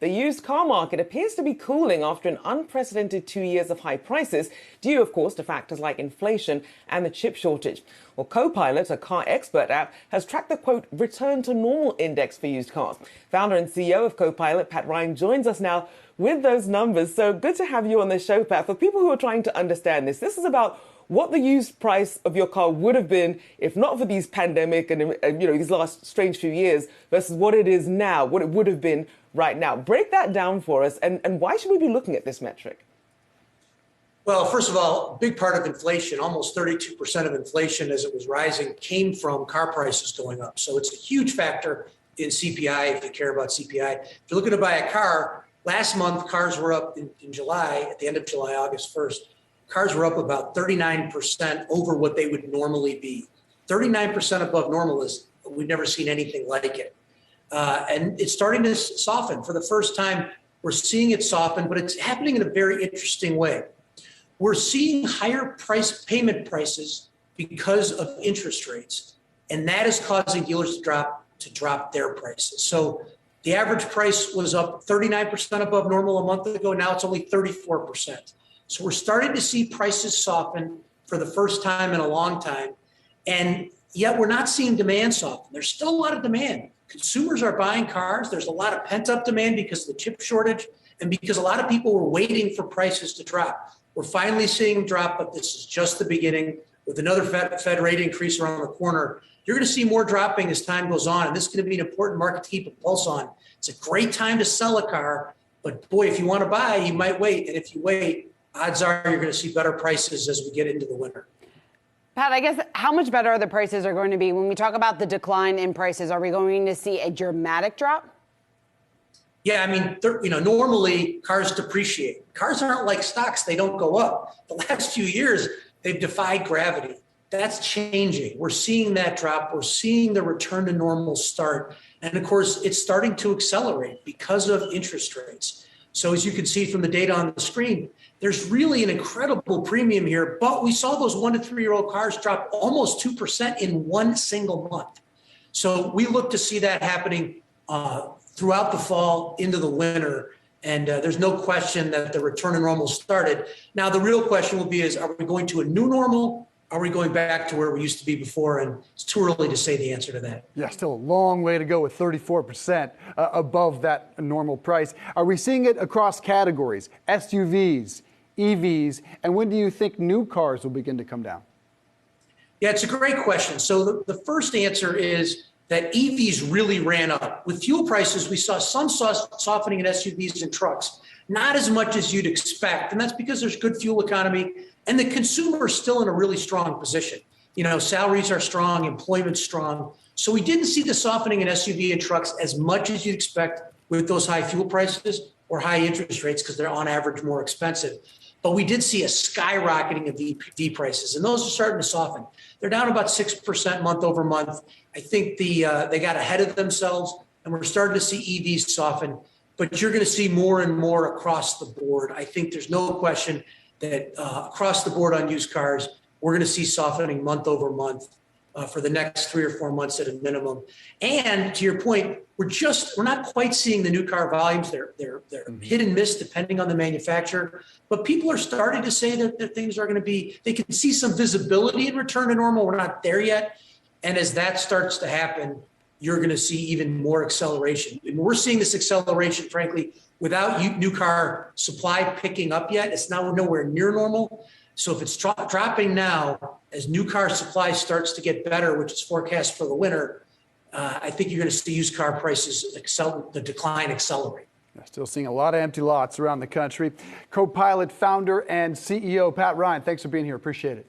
The used car market appears to be cooling after an unprecedented 2 years of high prices, due, of course, to factors like inflation and the chip shortage. Well, CoPilot, a car expert app, has tracked the, quote, return to normal index for used cars. Founder and CEO of CoPilot, Pat Ryan, joins us now with those numbers. So good to have you on the show, Pat. For people who are trying to understand this is about what the used price of your car would have been if not for these pandemic and these last strange few years versus what it is now, what it would have been right now. Break that down for us, and why should we be looking at this metric? Well, first of all, a big part of inflation, almost 32% of inflation as it was rising, came from car prices going up. So it's a huge factor in CPI if you care about CPI. If you're looking to buy a car, last month cars were up in July, at the end of July, August 1st. Cars were up about 39% over what they would normally be. 39% above normal is, we've never seen anything like it. And it's starting to soften. For the first time, we're seeing it soften, but it's happening in a very interesting way. We're seeing higher payment prices because of interest rates, and that is causing dealers to drop their prices. So the average price was up 39% above normal a month ago. Now it's only 34%. So we're starting to see prices soften for the first time in a long time. And yet we're not seeing demand soften. There's still a lot of demand. Consumers are buying cars. There's a lot of pent up demand because of the chip shortage and because a lot of people were waiting for prices to drop. We're finally seeing them drop, but this is just the beginning. With another Fed rate increase around the corner, you're going to see more dropping as time goes on. And this is going to be an important market to keep a pulse on. It's a great time to sell a car, but boy, if you want to buy, you might wait. And if you wait, odds are you're going to see better prices as we get into the winter. Pat, I guess how much better the prices are going to be? When we talk about the decline in prices, are we going to see a dramatic drop? Yeah, I mean, normally cars depreciate. Cars aren't like stocks. They don't go up. The last few years, they've defied gravity. That's changing. We're seeing that drop. We're seeing the return to normal start. And of course, it's starting to accelerate because of interest rates. So as you can see from the data on the screen, there's really an incredible premium here, but we saw those 1 to 3 year old cars drop almost 2% in one single month. So we look to see that happening throughout the fall into the winter. And there's no question that the return to normal started. Now, the real question will be are we going to a new normal? Are we going back to where we used to be before? And it's too early to say the answer to that. Yeah, still a long way to go with 34% above that normal price. Are we seeing it across categories, SUVs, EVs, and when do you think new cars will begin to come down? Yeah, it's a great question. So the first answer is that EVs really ran up. With fuel prices, we saw some softening in SUVs and trucks, not as much as you'd expect. And that's because there's good fuel economy and the consumer is still in a really strong position. Salaries are strong, employment's strong. So we didn't see the softening in SUV and trucks as much as you'd expect with those high fuel prices or high interest rates because they're on average more expensive. But we did see a skyrocketing of EV prices, and those are starting to soften. They're down about 6% month over month. I think they got ahead of themselves, and we're starting to see EVs soften. But you're going to see more and more across the board. I think there's no question that across the board on used cars, we're going to see softening month over month for the next 3 or 4 months at a minimum. And to your point, we're not quite seeing the new car volumes. They're hit and miss depending on the manufacturer. But people are starting to say that things are going to be, they can see some visibility in return to normal. We're not there yet. And as that starts to happen, you're going to see even more acceleration. And we're seeing this acceleration, frankly, without new car supply picking up yet. It's now nowhere near normal. So if it's dropping now, as new car supply starts to get better, which is forecast for the winter, I think you're going to see used car prices the decline accelerate. Still seeing a lot of empty lots around the country. CoPilot founder and CEO Pat Ryan, thanks for being here. Appreciate it.